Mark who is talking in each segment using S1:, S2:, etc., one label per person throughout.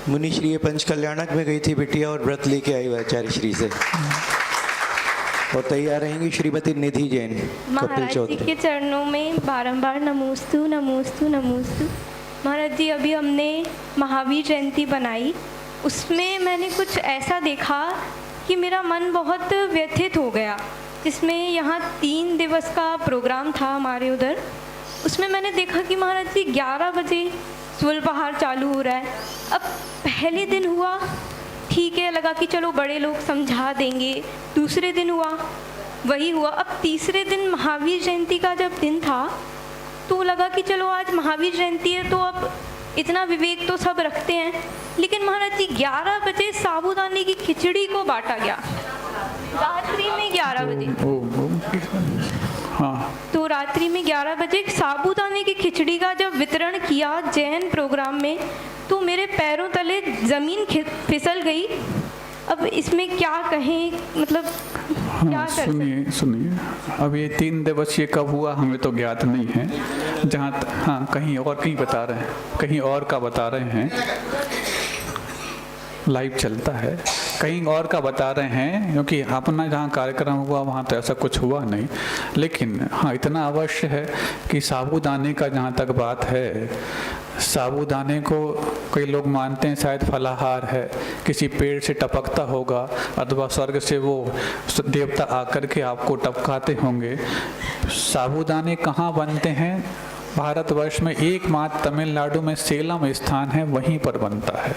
S1: मुनिश्री पंचकल्याणक में गई थी बिटिया और व्रत लेके आई हुआ आचार्य श्री से। और तैयार रहेंगी श्रीमती निधि जैन कपिल
S2: महाराज जी
S1: चौधरी।
S2: के चरणों में बारंबार नमोस्तु नमोस्तु नमोस्तु। महाराज जी, अभी हमने महावीर जयंती बनाई, उसमें मैंने कुछ ऐसा देखा कि मेरा मन बहुत व्यथित हो गया। जिसमें यहाँ 3 दिवस का प्रोग्राम था हमारे उधर, उसमें मैंने देखा कि महाराज जी 11 बजे स्वल्पाहार चालू हो रहा है। अब पहले दिन हुआ ठीक है, लगा कि चलो बड़े लोग समझा देंगे। दूसरे दिन हुआ वही हुआ। अब तीसरे दिन महावीर जयंती का जब दिन था तो लगा कि चलो आज महावीर जयंती है तो अब इतना विवेक तो सब रखते हैं। लेकिन महाराज जी 11 बजे साबूदाने की खिचड़ी को बांटा गया, रात्रि में 11 बजे।
S3: हाँ,
S2: तो रात्रि में 11 बजे साबूदाने की खिचड़ी का जब वितरण किया जैन प्रोग्राम में, तो मेरे पैरों तले ज़मीन फिसल गई। अब इसमें क्या कहें, मतलब क्या
S3: हाँ,
S2: कर
S3: सुनिए अब ये 3 दिवसीय कब हुआ हमें तो ज्ञात नहीं है। जहाँ हाँ, कहीं और कहीं बता रहे हैं, कहीं और का बता रहे हैं, लाइव चलता है, कहीं और का बता रहे हैं, क्योंकि अपना जहाँ कार्यक्रम हुआ वहाँ तो ऐसा कुछ हुआ नहीं। लेकिन हाँ, इतना अवश्य है कि साबूदाने का जहाँ तक बात है, साबूदाने को कई लोग मानते हैं शायद फलाहार है, किसी पेड़ से टपकता होगा अथवा स्वर्ग से वो देवता आकर के आपको टपकाते होंगे। साबूदाने कहाँ बनते हैं? भारतवर्ष में एकमात्र तमिलनाडु में सेलम स्थान है, वहीं पर बनता है।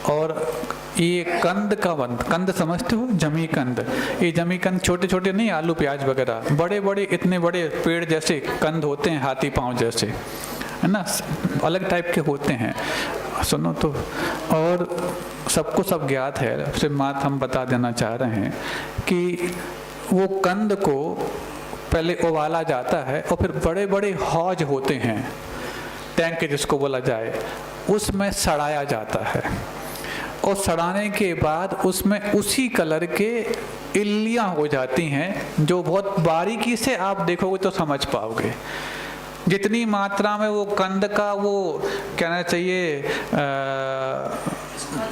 S3: और ये कंद समझते हो? जमीकंद। ये जमीकंद छोटे छोटे नहीं, आलू प्याज वगैरह, बड़े बड़े इतने बड़े पेड़ जैसे कंद होते हैं, हाथी पाँव जैसे, है ना, अलग टाइप के होते हैं। सुनो तो, और सबको सब ज्ञात है, सिर्फ बात हम बता देना चाह रहे हैं कि वो कंद को पहले उबाला जाता है और फिर बड़े बड़े हौज होते हैं, टैंक जिसको बोला जाए, उसमें सड़ाया जाता है। और सड़ाने के बाद उसमें उसी कलर के इल्लियाँ हो जाती हैं, जो बहुत बारीकी से आप देखोगे तो समझ पाओगे। जितनी मात्रा में वो कंद का वो कहना चाहिए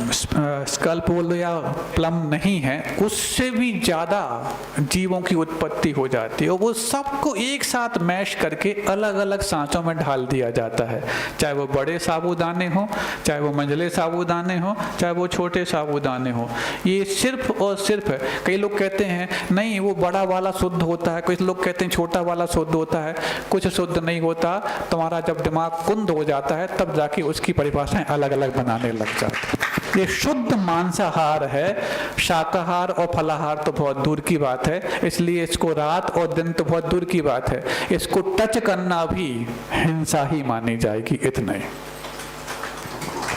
S3: स्कल्प बोल दो या प्लम नहीं है, उससे भी ज़्यादा जीवों की उत्पत्ति हो जाती है। और वो सबको एक साथ मैश करके अलग अलग सांचों में ढाल दिया जाता है, चाहे वो बड़े साबूदाने हो, चाहे वो मंझले साबूदाने हो, चाहे वो छोटे साबूदाने हो। ये सिर्फ और सिर्फ, कई लोग कहते हैं नहीं वो बड़ा वाला शुद्ध होता है, कुछ लोग कहते हैं छोटा वाला शुद्ध होता है। कुछ शुद्ध नहीं होता, तुम्हारा जब दिमाग कुंद हो जाता है तब जाके उसकी परिभाषाएं अलग अलग बनाने लग जाते हैं। ये शुद्ध मांसाहार है, शाकाहार और फलाहार तो बहुत दूर की बात है, इसलिए इसको रात और दिन तो बहुत दूर की बात है, इसको टच करना भी हिंसा ही मानी जाएगी। इतना ही।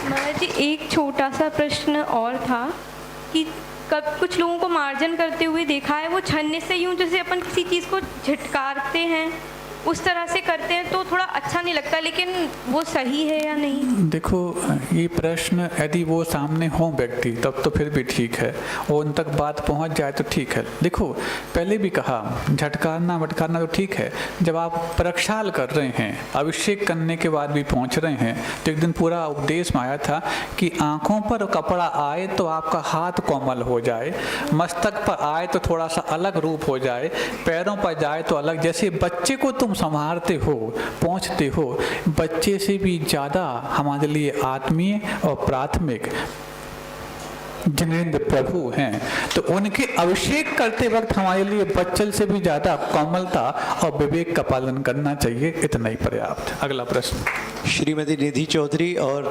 S2: महाराज जी, एक छोटा सा प्रश्न और था कि कब कुछ लोगों को मार्जन करते हुए देखा है, वो छन्ने से यूं जैसे अपन किसी चीज़ को झटकारते हैं उस तरह से करते हैं तो थोड़ा अच्छा नहीं लगता, लेकिन वो सही है या नहीं?
S3: देखो, ये प्रश्न यदि वो सामने हो व्यक्ति तब तो फिर भी ठीक है, और उन तक बात पहुंच जाए तो ठीक है। देखो, पहले भी कहा झटकारना वटकारना तो ठीक है, जब आप प्रक्षाल कर रहे हैं, अभिषेक करने के बाद भी पहुंच रहे हैं, तो एक दिन पूरा उपदेश में आया था कि आँखों पर कपड़ा आए तो आपका हाथ कोमल हो जाए, मस्तक पर आए तो थोड़ा सा अलग रूप हो जाए, पैरों पर जाए तो अलग। जैसे बच्चे को तुम संभालते हो, पहुंचते हो, बच्चे से भी ज़्यादा हमारे लिए आत्मीय और प्राथमिक जिनेंद्र प्रभु हैं, तो उनके अभिषेक करते वक्त हमारे लिए बच्चल से भी ज़्यादा कोमलता और विवेक का पालन करना चाहिए। इतना ही पर्याप्त। अगला प्रश्न
S1: श्रीमती निधि चौधरी और